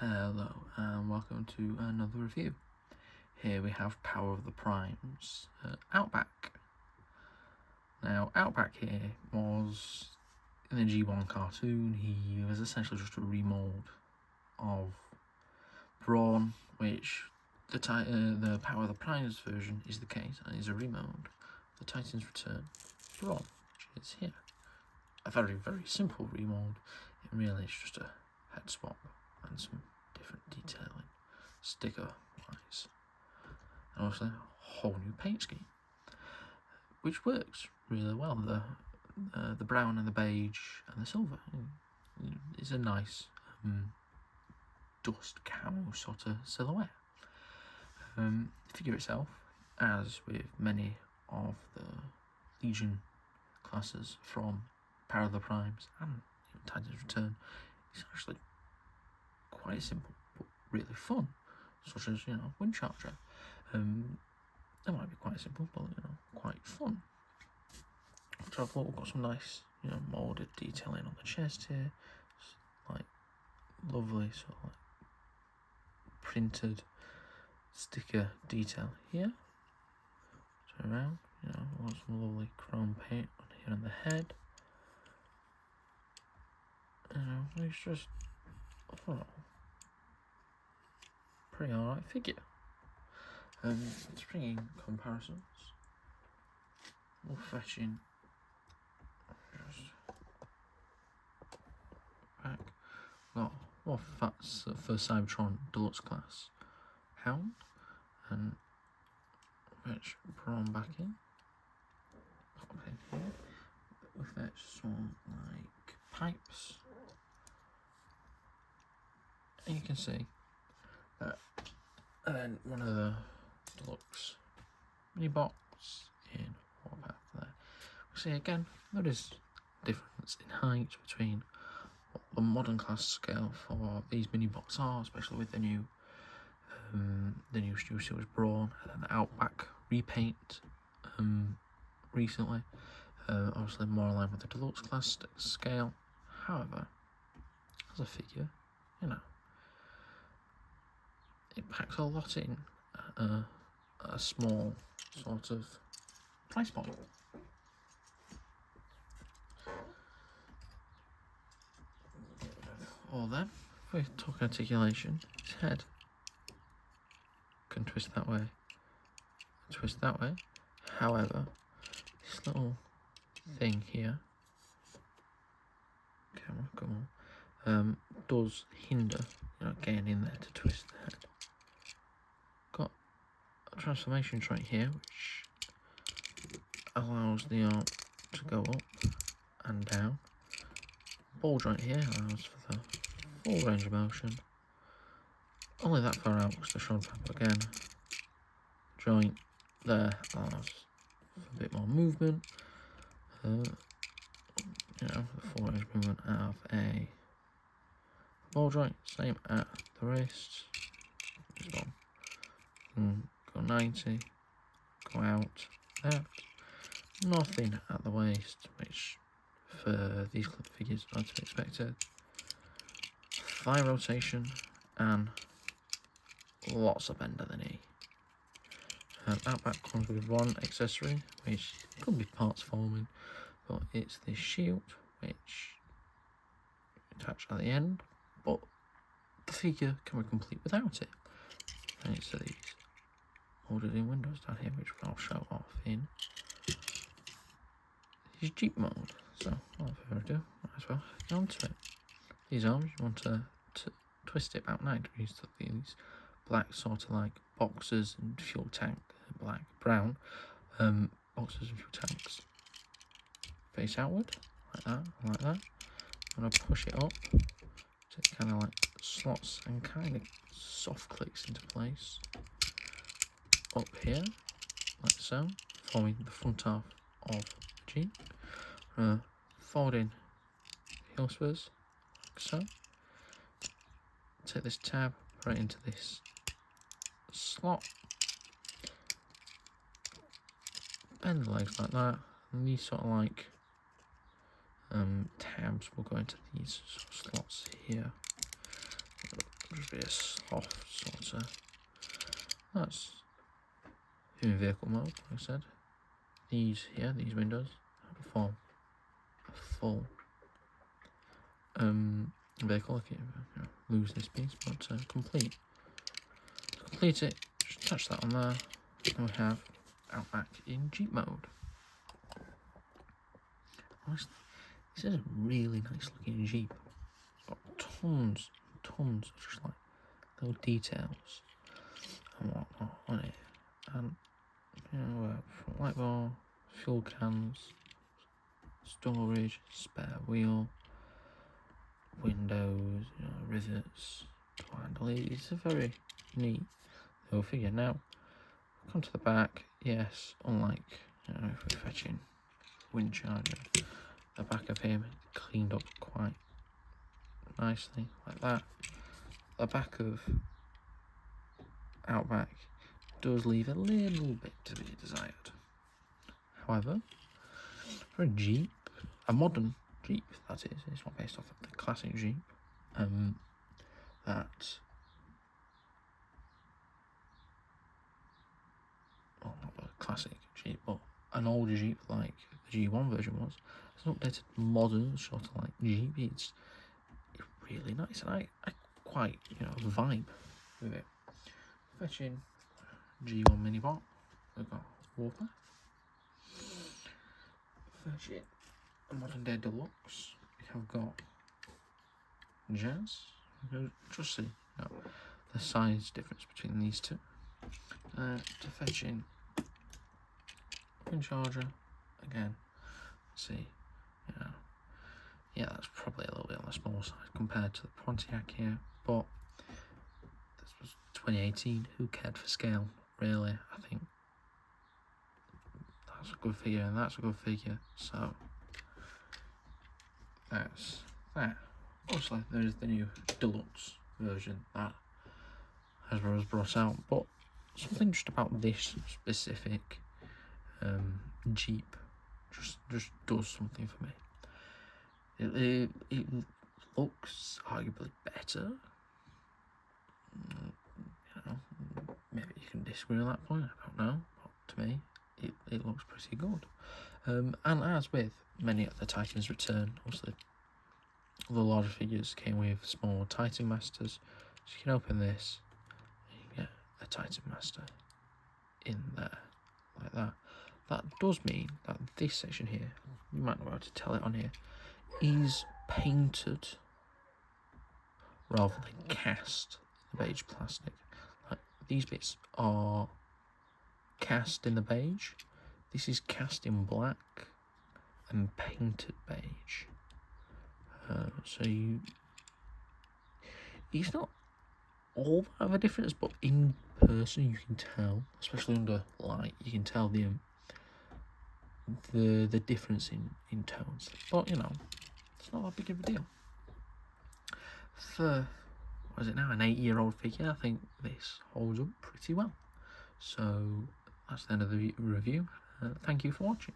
Hello and welcome to another review. Here we have Power of the Primes Outback. Now Outback here was, in the G1 cartoon, he was essentially just a remold of Brawn, which the Power of the Primes version is the case, and is a remold of the Titan's Return Brawn, which is here. A very, very simple remold. It really is just a head swap and some different detailing, sticker wise, and also a whole new paint scheme, which works really well. The brown and the beige and the silver is a nice dust camo sort of silhouette. The figure itself, as with many of the Legion classes from Power of the Primes and Titan's Return, is actually quite simple but really fun, such as, Windcharger. It might be quite simple, but quite fun. So I thought we've got some nice, moulded detailing on the chest here, like lovely sort of like printed sticker detail here. Turn around, got some lovely chrome paint on here on the head. It's just pretty alright figure. To bring in comparisons, we're fetching just back. Got more fats for Cybertron Deluxe Class Hound, and fetch Brawn back in. Pop in here. We fetch some like pipes, and you can see that. And then one of the deluxe mini box in Warpath there. We see again there is difference in height between what the modern class scale for these mini boxes are, especially with the new Stu Series Brawn and then the Outback repaint recently. Obviously more aligned with the deluxe class scale. However, as a figure, it packs a lot in a small sort of price point. Or then, if we talk articulation, his head can twist that way, twist that way. However, this little thing here, camera, come on, does hinder, getting in there to twist the head. Got a transformation joint here, which allows the arm to go up and down. Ball joint here allows for the full range of motion. Only that far out because the shoulder pad again. Joint there allows for a bit more movement. The full range movement out of a ball joint, same at the wrist. This one. Go 90, go out, out. Nothing at the waist, which for these clip figures are to be expected. Thigh rotation and lots of bend at the knee. Outback comes with one accessory, which could be parts forming, but it's this shield, which you attach at the end, but the figure can be complete without it. Thanks to these molded in windows down here, which I'll show off in his Jeep mode. So, without further ado, might as well get onto it. These arms, you want to twist it about 9 degrees to these black sort of like boxes and fuel tank, black, brown boxes and fuel tanks. Face outward, like that, like that. I'm going to push it up so it kind of like slots and kind of soft clicks into place. Up here, like so, forming the front half of the Jeep. Folding heel spurs, like so. Take this tab right into this slot. Bend the legs like that, and these sort of like tabs will go into these sort of slots here. Just actually a soft sort of. That's in vehicle mode, like I said. These here, these windows, form a full vehicle if you lose this piece, but complete. To complete it, just touch that on there, and we have Outback in Jeep mode. Honestly, this is a really nice looking Jeep. It's got tons and tons of just like little details and whatnot on it. And front light bar, fuel cans, storage, spare wheel, windows, rivets, door handle. It's a very neat little figure. Now, come to the back. Yes, unlike if we're fetching wind charger, the back of him cleaned up quite nicely like that. The back of Outback does leave a little bit to be desired. However, for a Jeep, a modern Jeep that is, it's not based off of the classic Jeep, not the classic Jeep, but an older Jeep like the G1 version was. It's an updated modern sort of like Jeep. It's really nice, and I quite vibe with it. Fetching G1 minibot, we've got Warpath. Fetching a modern day deluxe, we have got Jazz. Just see the size difference between these two. To fetching wind charger again. See, yeah, that's probably a little bit on the small side compared to the Pontiac here, but this was 2018. Who cared for scale, really? I think that's a good figure, and that's a good figure. So that's that. Obviously, there is the new deluxe version that Hasbro has brought out, but something just about this specific Jeep just does something for me. It looks arguably better. Maybe you can disagree on that point, I don't know, but to me it looks pretty good. And as with many of the Titans Return, obviously the larger figures came with small Titan Masters, so you can open this and you get a Titan Master in there like that. That does mean that this section here, you might not be able to tell it on here, is painted rather than cast in the beige plastic. Like, these bits are cast in the beige. This is cast in black and painted beige. So it's not all that of a difference, but in person you can tell, especially under light, you can tell the difference in tones. But it's not that big of a deal. For what is it now, an 8-year-old figure, I think this holds up pretty well. So that's the end of the review. Thank you for watching.